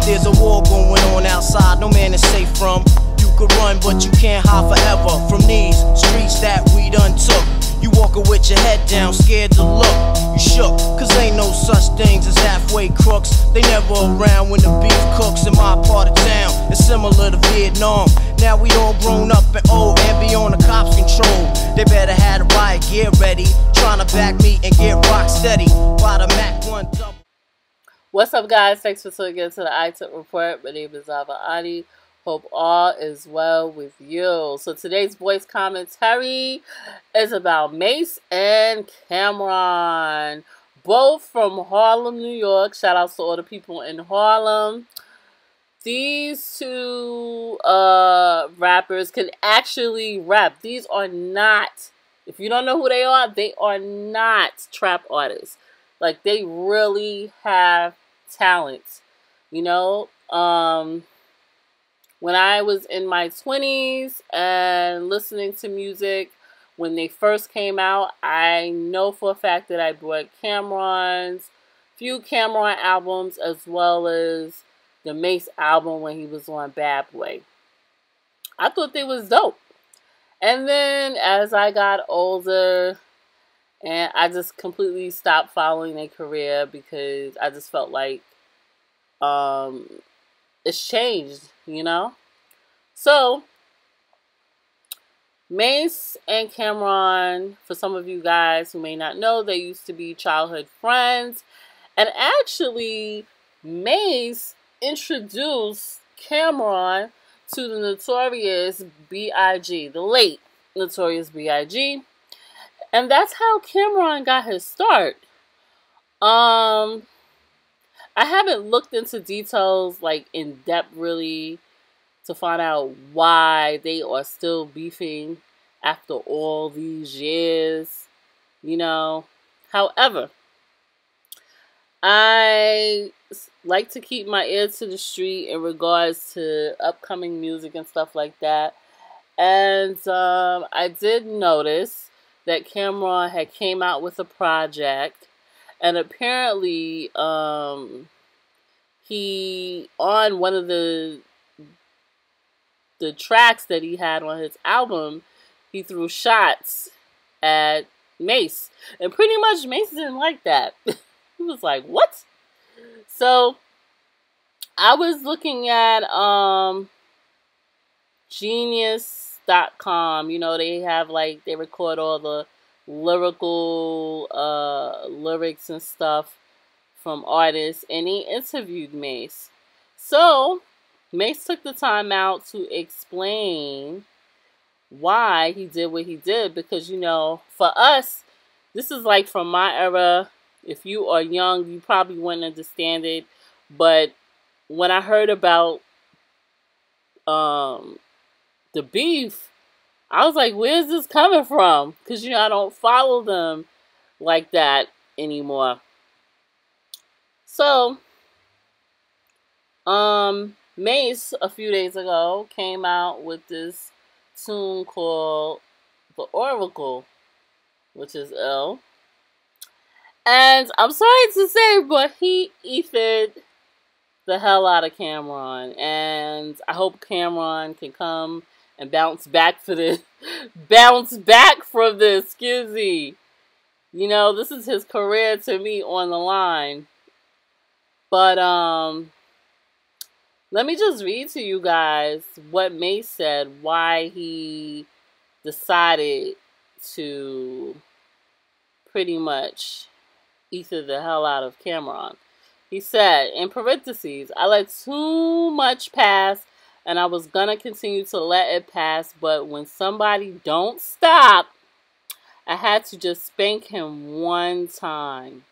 There's a war going on outside, no man is safe from. You could run, but you can't hide forever from these streets that we done took. You walking with your head down, scared to look. You shook, cause ain't no such things as halfway crooks. They never around when the beef cooks. In my part of town, it's similar to Vietnam. Now we all grown up and old and be on the cops' control. They better have the riot gear ready, trying to back me and get rock steady by the Mac 1 double. What's up, guys? Thanks for tuning in to the iTipRePort. My name is iveriani. Hope all is well with you. So today's voice commentary is about Mase and Cam'ron, both from Harlem, New York. Shout outs to all the people in Harlem. These two rappers can actually rap. These are not, if you don't know who they are not trap artists. Like, they really have talent, you know. When I was in my 20s and listening to music, when they first came out, I know for a fact that I bought few Cam'ron albums, as well as the Mase album when he was on Bad Boy. I thought they was dope. And then as I got older, and I just completely stopped following their career because I just felt like it's changed, you know? So, Mase and Cam'ron, for some of you guys who may not know, they used to be childhood friends. And actually, Mase introduced Cam'ron to the Notorious B.I.G., the late Notorious B.I.G., and that's how Cam'ron got his start. I haven't looked into details, like, in depth, really, to find out why they are still beefing after all these years, you know. However, I like to keep my ear to the street in regards to upcoming music and stuff like that. And I did notice that Cam'ron had came out with a project, and apparently he, on one of the tracks that he had on his album, he threw shots at Mase, and pretty much Mase didn't like that. He was like, what? So I was looking at Genius.com. You know, they have, like, they record all the lyrical lyrics and stuff from artists, and he interviewed Mase. So Mase took the time out to explain why he did what he did, because, you know, for us, this is like from my era. If you are young, you probably wouldn't understand it, but when I heard about the beef, I was like, where's this coming from? Because, you know, I don't follow them like that anymore. So, Mase, a few days ago, came out with this tune called The Oracle, which is ill. And I'm sorry to say, but he ethered the hell out of Cam'ron. And I hope Cam'ron can come and bounce back from this, excuse me. You know, this is his career to me on the line. But, let me just read to you guys what Mase said, why he decided to pretty much ether the hell out of Cam'ron. He said, in parentheses, I let too much pass, and I was gonna continue to let it pass, but when somebody don't stop, I had to just spank him one time.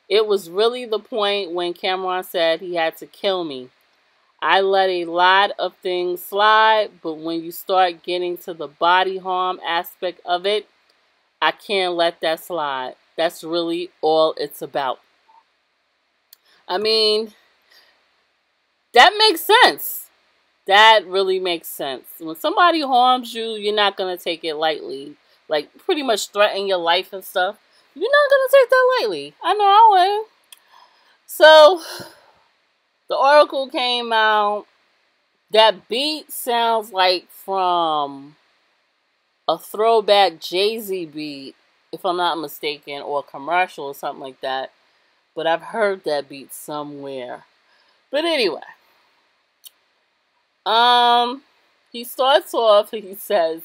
It was really the point when Cam'ron said he had to kill me. I let a lot of things slide, but when you start getting to the body harm aspect of it, I can't let that slide. That's really all it's about. I mean, that makes sense. That really makes sense. When somebody harms you, you're not going to take it lightly. Like, pretty much threaten your life and stuff. You're not going to take that lightly. I know I wouldn't. So, The Oracle came out. That beat sounds like from a throwback Jay-Z beat, if I'm not mistaken, or a commercial or something like that. But I've heard that beat somewhere. But anyway, he starts off and he says,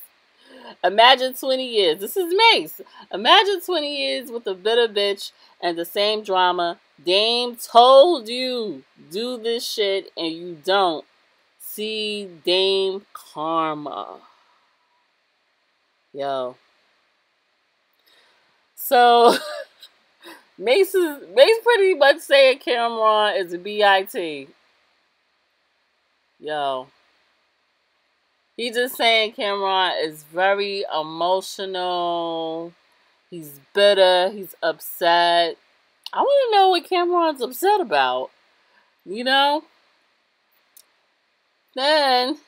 imagine 20 years. This is Mase. Imagine 20 years with a bitter bitch and the same drama. Dame told you do this shit and you don't. See Dame karma. Yo. So Mase pretty much saying Cam'ron is a BIT. Yo. He just saying Cam'ron is very emotional. He's bitter. He's upset. I want to know what Cam'ron's upset about. You know? Then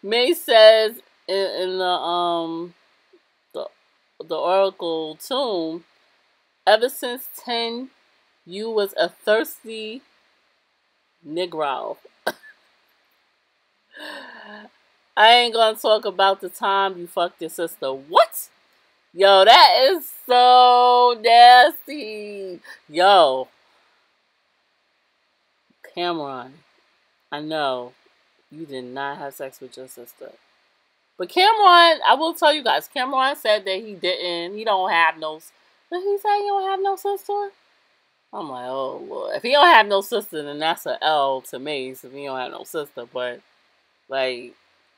Mase says in the Oracle tomb, ever since 10, you was a thirsty Negro. I ain't gonna talk about the time you fucked your sister. What? Yo, that is so nasty. Yo. Cam'ron, I know you did not have sex with your sister. But Cam'ron, I will tell you guys, Cam'ron said that he don't have no, did he say he don't have no sister? I'm like, oh Lord. If he don't have no sister, then that's an L to me, if he don't have no sister. But, like,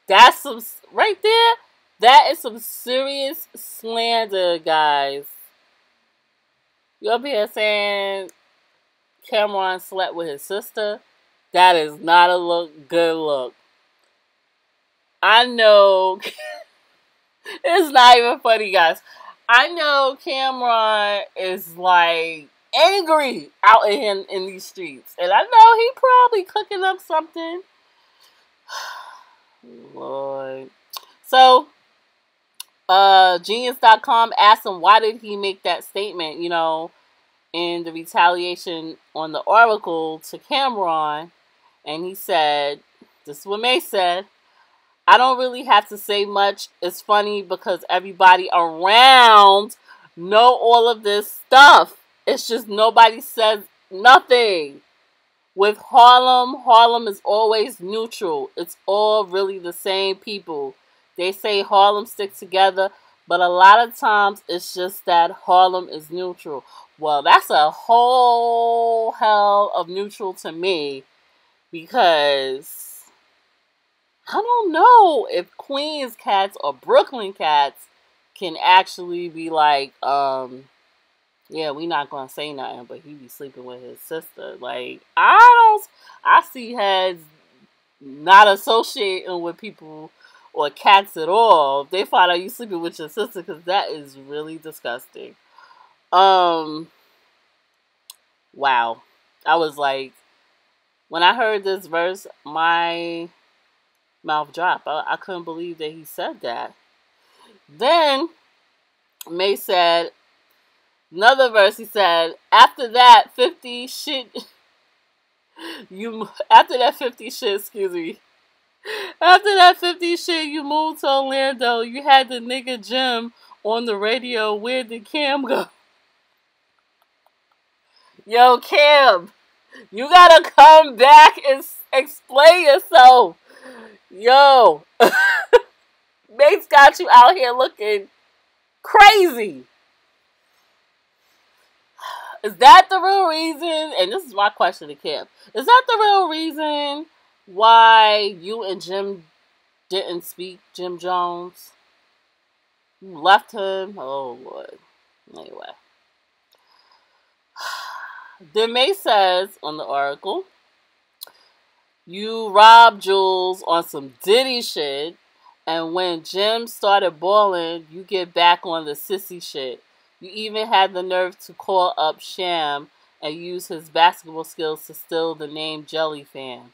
that's some, right there, that is some serious slander, guys. You up here saying Cam'ron slept with his sister? That is not a good look. I know, it's not even funny, guys. I know Cam'ron is, like, angry out in these streets. And I know he probably cooking up something. Lord. So, Genius.com asked him why did he make that statement, you know, in the retaliation on the Oracle to Cam'ron. And he said, this is what Mase said, I don't really have to say much. It's funny because everybody around know all of this stuff. It's just nobody says nothing. With Harlem is always neutral. It's all really the same people. They say Harlem sticks together, but a lot of times it's just that Harlem is neutral. Well, that's a whole hell of neutral to me, because I don't know if Queens cats or Brooklyn cats can actually be like, yeah, we not gonna say nothing, but he be sleeping with his sister. Like, I see heads not associating with people or cats at all if they find out you sleeping with your sister, because that is really disgusting. Wow. I was like, when I heard this verse, my mouth dropped. I couldn't believe that he said that. Then May said, another verse, he said, after that 50 shit, after that 50 shit you moved to Orlando, you had the nigga Jim on the radio. Where did Cam go? Yo, Cam, you gotta come back and explain yourself. Yo, Mase got you out here looking crazy. Is that the real reason? And this is my question to Kim. Is that the real reason why you and Jim didn't speak? Jim Jones? You left him? Oh, Lord. Anyway. Then May says on the Oracle, you robbed Jules on some Diddy shit, and when Jim started balling, you get back on the sissy shit. You even had the nerve to call up Sham and use his basketball skills to steal the name Jelly Fan.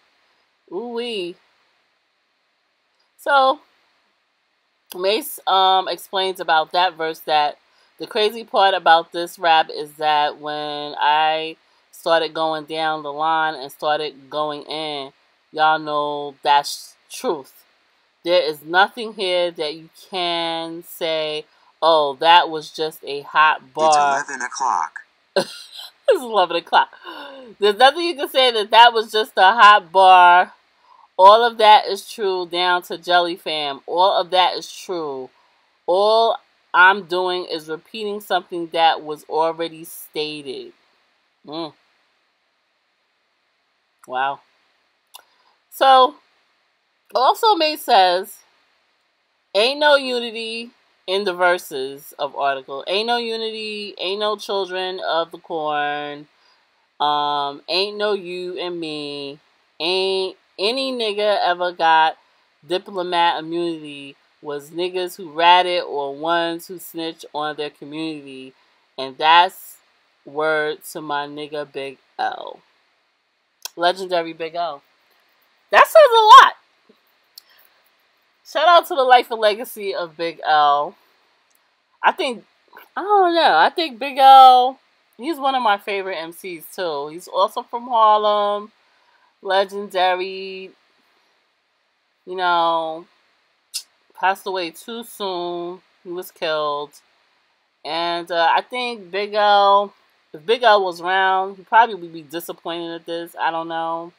Ooh-wee. So, Mase explains about that verse that the crazy part about this rap is that when I started going down the line and started going in, y'all know that's truth. There is nothing here that you can say, oh, that was just a hot bar. It's 11 o'clock. It's 11 o'clock. There's nothing you can say that was just a hot bar. All of that is true down to Jelly Fam. All of that is true. All I'm doing is repeating something that was already stated. Wow. So, also Mase says, ain't no unity in the verses of article. Ain't no unity, ain't no children of the corn. Ain't no you and me. Ain't any nigga ever got diplomat immunity was niggas who ratted or ones who snitch on their community. And that's word to my nigga Big L. Legendary Big L. That says a lot. Shout out to the life and legacy of Big L. I don't know. I think Big L, he's one of my favorite MCs too. He's also from Harlem. Legendary. You know, passed away too soon. He was killed. And I think Big L, if Big L was around, he probably would be disappointed at this. I don't know.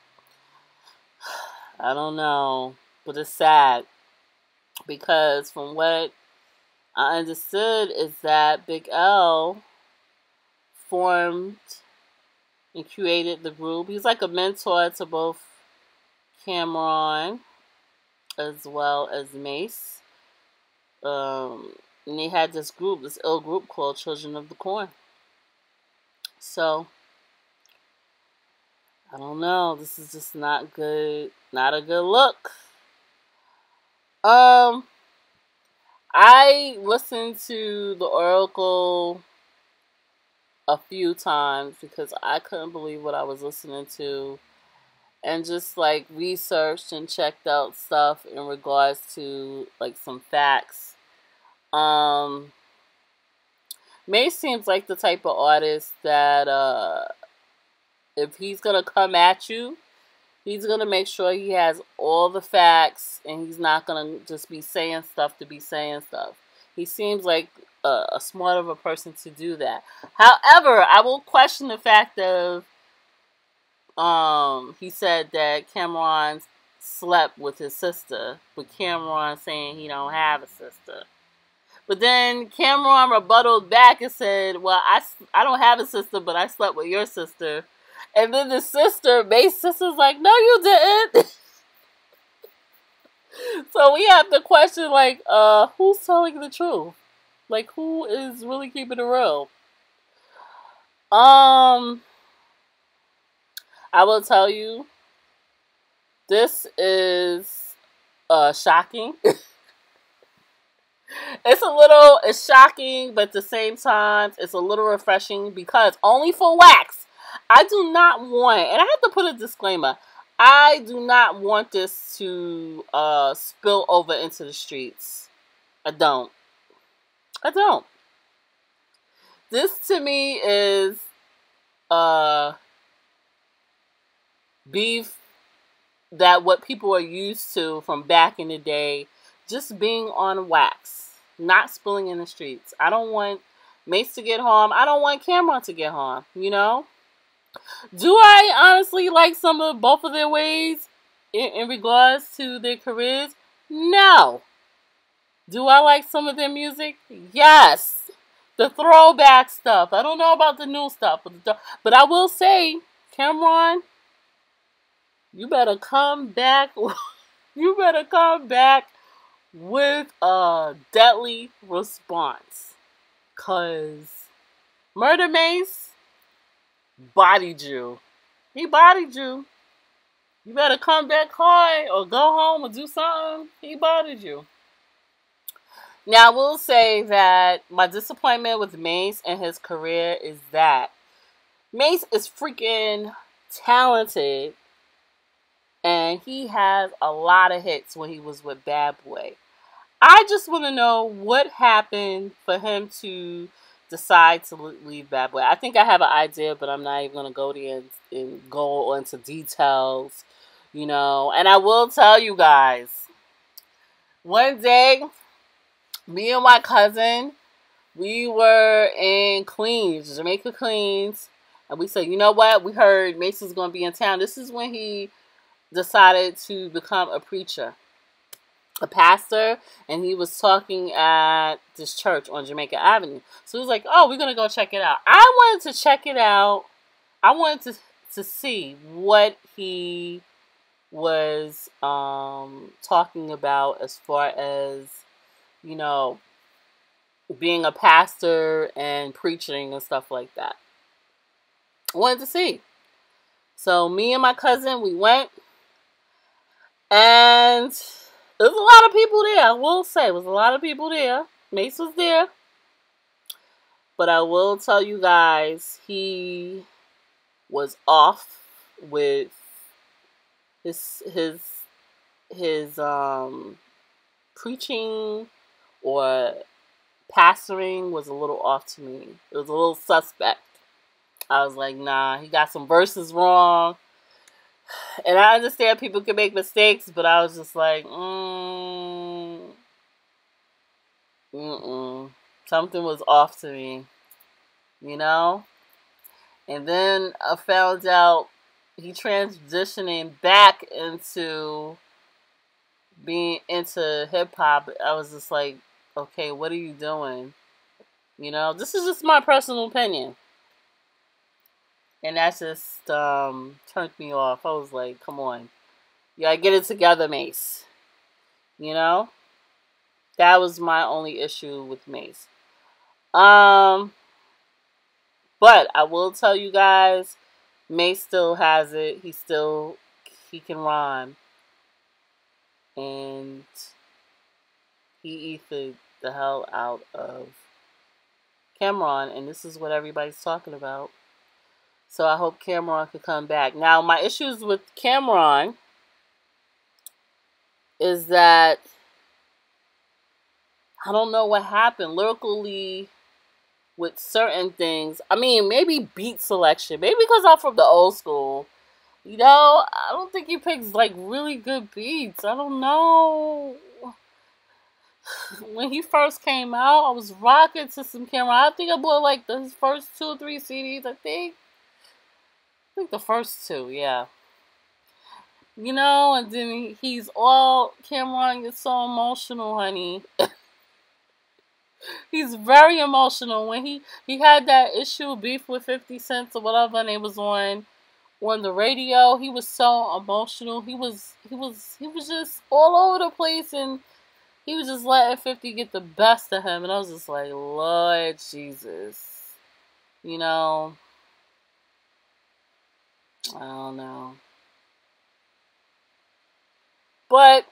I don't know. But it's sad. Because from what I understood is that Big L formed and created the group. He's like a mentor to both Cam'ron as well as Mase. And they had this group, this ill group called Children of the Corn. So, I don't know. This is just not good. Not a good look. I listened to the Oracle a few times because I couldn't believe what I was listening to, and just like researched and checked out stuff in regards to like some facts. Mase seems like the type of artist that if he's gonna come at you, he's going to make sure he has all the facts, and he's not going to just be saying stuff to be saying stuff. He seems like a smart of a person to do that. However, I will question the fact of, he said that Cam'ron slept with his sister, with Cam'ron saying he don't have a sister. But then Cam'ron rebutted back and said, well, I don't have a sister, but I slept with your sister. And then the sister, Mase's sister's like, no, you didn't. So we have to question, like, who's telling the truth? Like, who is really keeping it real? I will tell you, this is shocking. It's shocking, but at the same time, it's a little refreshing because only for wax. I do not want, and I have to put a disclaimer, I do not want this to spill over into the streets. I don't. This to me is beef that what people are used to from back in the day, just being on wax, not spilling in the streets. I don't want Mase to get harmed. I don't want Cam'ron to get harmed, you know? Do I honestly like both of their ways in regards to their careers? No. Do I like some of their music? Yes. The throwback stuff. I don't know about the new stuff, but I will say, Cam'ron, you better come back. You better come back with a deadly response. 'Cause Murder Mase bodied you. He bodied you. You better come back hard or go home or do something. He bodied you. Now, I will say that my disappointment with Mase and his career is that Mase is freaking talented, and he has a lot of hits when he was with Bad Boy. I just want to know what happened for him to decide to leave Bad Boy. I think I have an idea, but I'm not even going to go there and go into details, you know. And I will tell you guys, one day, me and my cousin, we were in Queens, Jamaica, Queens, and we said, you know what? We heard Mason's going to be in town. This is when he decided to become a preacher, a pastor, and he was talking at this church on Jamaica Avenue. So he was like, oh, we're going to go check it out. I wanted to check it out. I wanted to see what he was talking about as far as, you know, being a pastor and preaching and stuff like that. I wanted to see. So me and my cousin, we went, and there was a lot of people there. I will say, there was a lot of people there. Mase was there. But I will tell you guys, he was off with his preaching or pastoring was a little off to me. It was a little suspect. I was like, nah, he got some verses wrong. And I understand people can make mistakes, but I was just like, something was off to me, you know? And then I found out he transitioning back into being into hip-hop. I was just like, okay, what are you doing? You know, this is just my personal opinion. And that just turned me off. I was like, come on. You gotta get it together, Mase. You know? That was my only issue with Mase. But I will tell you guys, Mase still has it. He can rhyme. And he ethered the hell out of Cam'ron, and this is what everybody's talking about. So I hope Cam'ron could come back. Now, my issues with Cam'ron is that I don't know what happened lyrically with certain things. I mean, maybe beat selection. Maybe because I'm from the old school. You know, I don't think he picks, like, really good beats. I don't know. When he first came out, I was rocking to some Cam'ron. I think I bought, like, his first 2 or 3 CDs, I think the first 2, yeah. You know, and then he's all, Cam'ron gets so emotional, honey. He's very emotional. When he had that issue, beef with 50 Cent or whatever, and it was on the radio, he was so emotional. He was just all over the place, and he was just letting 50 get the best of him. And I was just like, Lord Jesus. You know, I don't know. But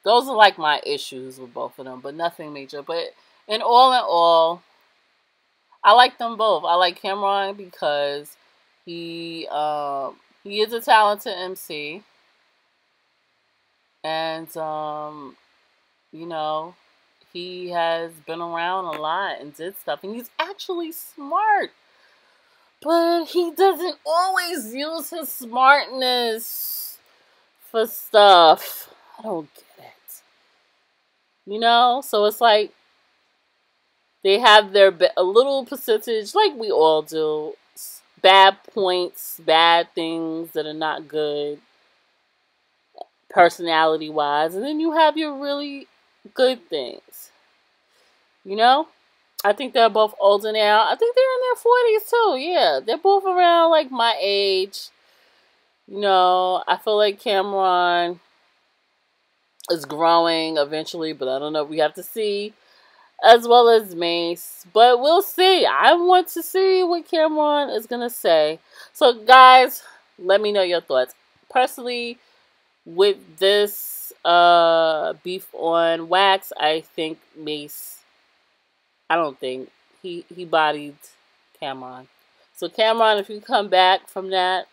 those are like my issues with both of them, but nothing major. But in all, I like them both. I like Cam'ron because he is a talented MC. And, you know, he has been around a lot and did stuff. And he's actually smart. But he doesn't always use his smartness for stuff. I don't get it. You know? So it's like they have a little percentage, like we all do. Bad points, bad things that are not good, personality-wise. And then you have your really good things. You know? I think they're both older now. I think they're in their 40s too. Yeah, they're both around like my age. You know, I feel like Cam'ron is growing eventually, but I don't know. We have to see. As well as Mase. But we'll see. I want to see what Cam'ron is going to say. So, guys, let me know your thoughts. Personally, with this beef on Wax, I think Mase, I don't think, he bodied Cam'ron. So, Cam'ron, if you come back from that,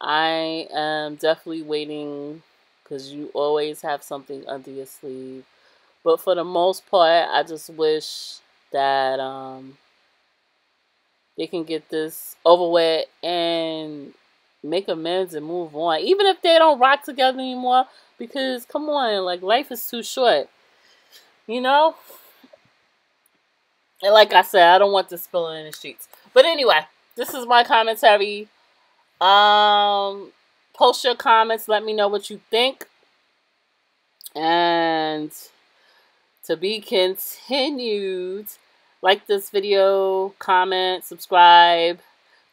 I am definitely waiting, because you always have something under your sleeve But for the most part, I just wish that they can get this over with and make amends and move on. Even if they don't rock together anymore, because come on, like, life is too short, you know? And like I said, I don't want this spilling in the streets. But anyway, this is my commentary. Post your comments, let me know what you think. And to be continued. Like this video, comment, subscribe,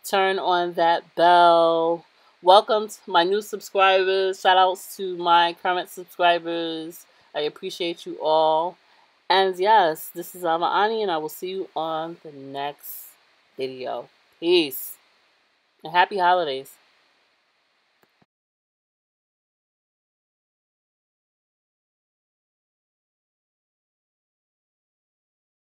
turn on that bell. Welcome to my new subscribers. Shout outs to my current subscribers. I appreciate you all. And yes, this is iveriani, and I will see you on the next video. Peace. And happy holidays.